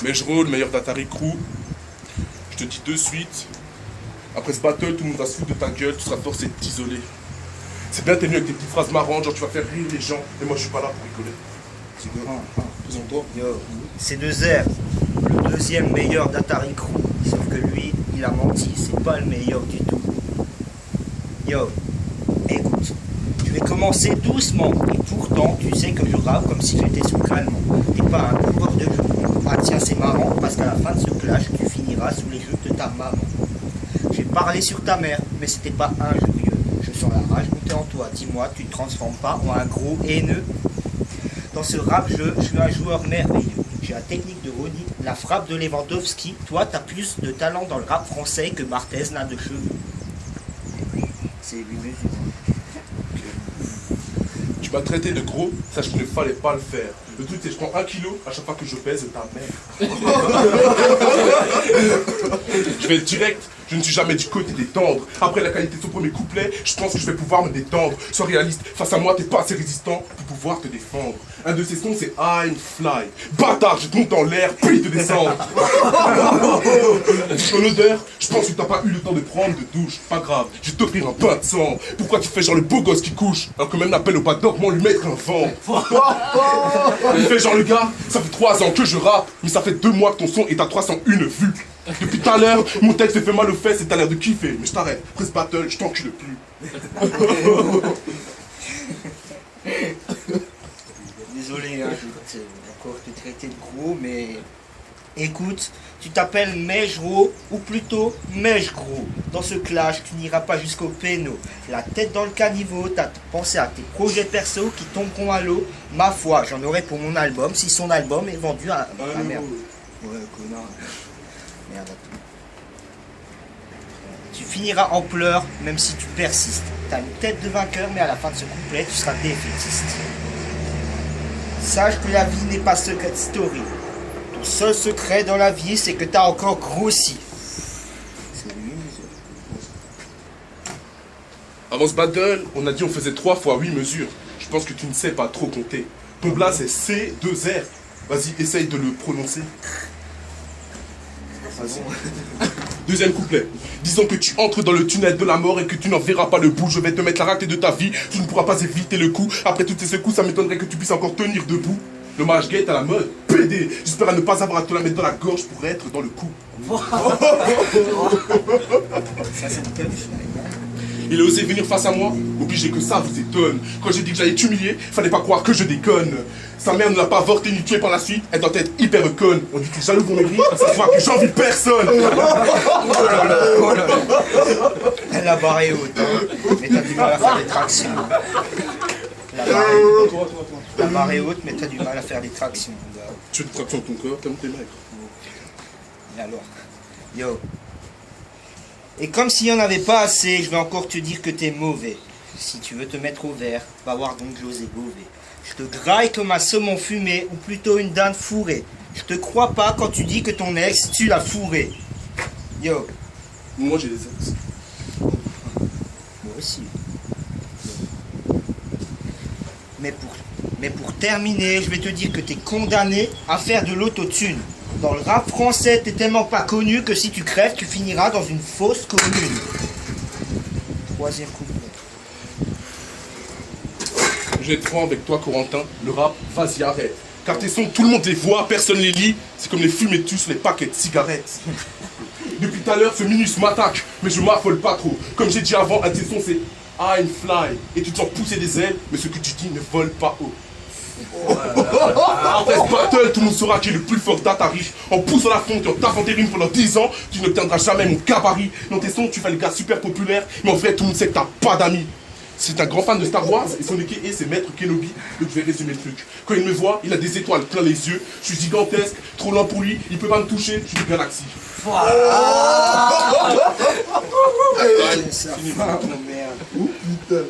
Mejro, le meilleur d'Atari Crew. Je te dis de suite, après ce battle, tout le monde va se foutre de ta gueule, tu seras forcé de t'isoler. C'est bien, t'es venu avec tes petites phrases marrantes, genre tu vas faire rire les gens, mais moi je suis pas là pour rigoler. C'est quoi? Présente-toi. Yo, c'est 2R, le deuxième meilleur d'Atari Crew. Sauf que lui, il a menti, c'est pas le meilleur du tout. Yo, écoute, je vais commencer doucement, et pourtant, tu sais que je rappe comme si j'étais sous calmant. T'es pas un coureur de jeu. Ah tiens, c'est marrant, parce qu'à la fin de ce clash, tu finiras sous les jeux de ta maman. J'ai parlé sur ta mère, mais c'était pas injurieux. Je sens la rage monter en toi. Dis-moi, tu te transformes pas en un gros haineux? Dans ce rap-jeu, je suis un joueur merveilleux. J'ai la technique de Ronnie, la frappe de Lewandowski. Toi, t'as plus de talent dans le rap français que Barthez n'a de cheveux. C'est 8 mesures. Tu m'as traité de gros, sache qu'il ne fallait pas le faire. Le truc c'est que je prends 1 kilo à chaque fois que je pèse ta mère. Je vais être direct, je ne suis jamais du côté des tendres. Après la qualité de son premier couplet, je pense que je vais pouvoir me détendre. Sois réaliste, face à moi t'es pas assez résistant pour pouvoir te défendre. Un de ces sons c'est I'm Fly. Bâtard, je te monte en l'air, puis te descendre. Ton odeur, je pense que t'as pas eu le temps de prendre de douche. Pas grave, je vais t'offrir un bain de sang. Pourquoi tu fais genre le beau gosse qui couche alors que même l'appel au pas d'or, lui mettre un vent. Il fait genre le gars, ça fait 3 ans que je rappe, mais ça fait 2 mois que ton son est à 301 vues. Depuis tout à l'heure, mon texte fait mal aux fesses et t'as l'air de kiffer. Mais je t'arrête, après ce battle, je t'encule plus. Désolé, hein, je vais encore te traiter de gros, mais... Écoute, tu t'appelles Mejro, ou plutôt Mejgro. Dans ce clash, tu n'iras pas jusqu'au péno. La tête dans le caniveau, t'as pensé à tes projets perso qui tomberont à l'eau. Ma foi, j'en aurai pour mon album, si son album est vendu à... Ah merde. Ouais, connard. Merde. Tu finiras en pleurs, même si tu persistes. T'as une tête de vainqueur, mais à la fin de ce couplet, tu seras défaitiste. Sache que la vie n'est pas secret story. Ton seul secret dans la vie, c'est que t'as encore grossi. Avant ce battle, on a dit on faisait 3 fois 8 mesures. Je pense que tu ne sais pas trop compter. Ton blas c'est C2R. Vas-y, essaye de le prononcer. Vas-y. Deuxième couplet. Disons que tu entres dans le tunnel de la mort et que tu n'en verras pas le bout. Je vais te mettre la raclée de ta vie. Tu ne pourras pas éviter le coup. Après toutes ces secousses, ça m'étonnerait que tu puisses encore tenir debout. Le mariage gay est à la mode. PD. J'espère à ne pas avoir à te la mettre dans la gorge pour être dans le coup. Ça, c'est Il a osé venir face à moi, obligé que ça vous étonne. Quand j'ai dit que j'allais t'humilier, fallait pas croire que je déconne. Sa mère ne l'a pas avorté ni tué par la suite, elle doit être hyper conne. On dit que les jaloux vont maigrir, ça se voit que j'envie personne. La barre est haute, hein. Mais t'as du mal à faire des tractions. La barre est haute, mais t'as du mal à faire des tractions. Tu veux des tractions de ton corps, comme t'es maigre. Et alors, yo. Et comme s'il n'y en avait pas assez, je vais encore te dire que t'es mauvais. Si tu veux te mettre au vert, va voir donc José Bové. Je te graille comme un saumon fumé, ou plutôt une dinde fourrée. Je te crois pas quand tu dis que ton ex, tu l'as fourré. Yo. Moi j'ai des ex. Moi aussi. Mais pour terminer, je vais te dire que t'es condamné à faire de l'autotune. Dans le rap français, t'es tellement pas connu que si tu crèves, tu finiras dans une fosse commune. Troisième couplet. Je vais être franc avec toi, Corentin. Le rap, vas-y, arrête. Car tes sons, tout le monde les voit, personne les lit. C'est comme les fumetus, les paquets de cigarettes. Depuis tout à l'heure, ce Minus m'attaque, mais je m'affole pas trop. Comme j'ai dit avant, un de tes sons, c'est I'm Fly. Et tu te sens pousser des ailes, mais ce que tu dis ne vole pas haut. Après ce battle, tout le monde saura qui est le plus fort d'Atari. En poussant la fonte et en taffant tes rimes pendant 10 ans, tu n'obtiendras jamais mon gabarit. Dans tes sons, tu fais le gars super populaire, mais en vrai, tout le monde sait que t'as pas d'amis. C'est un grand fan de Star Wars et son équipe c'est Maître Kenobi, donc je vais résumer le truc. Quand il me voit, il a des étoiles plein les yeux, je suis gigantesque, trop lent pour lui, il peut pas me toucher, je suis une galaxie. C'est ça. Fini, merde.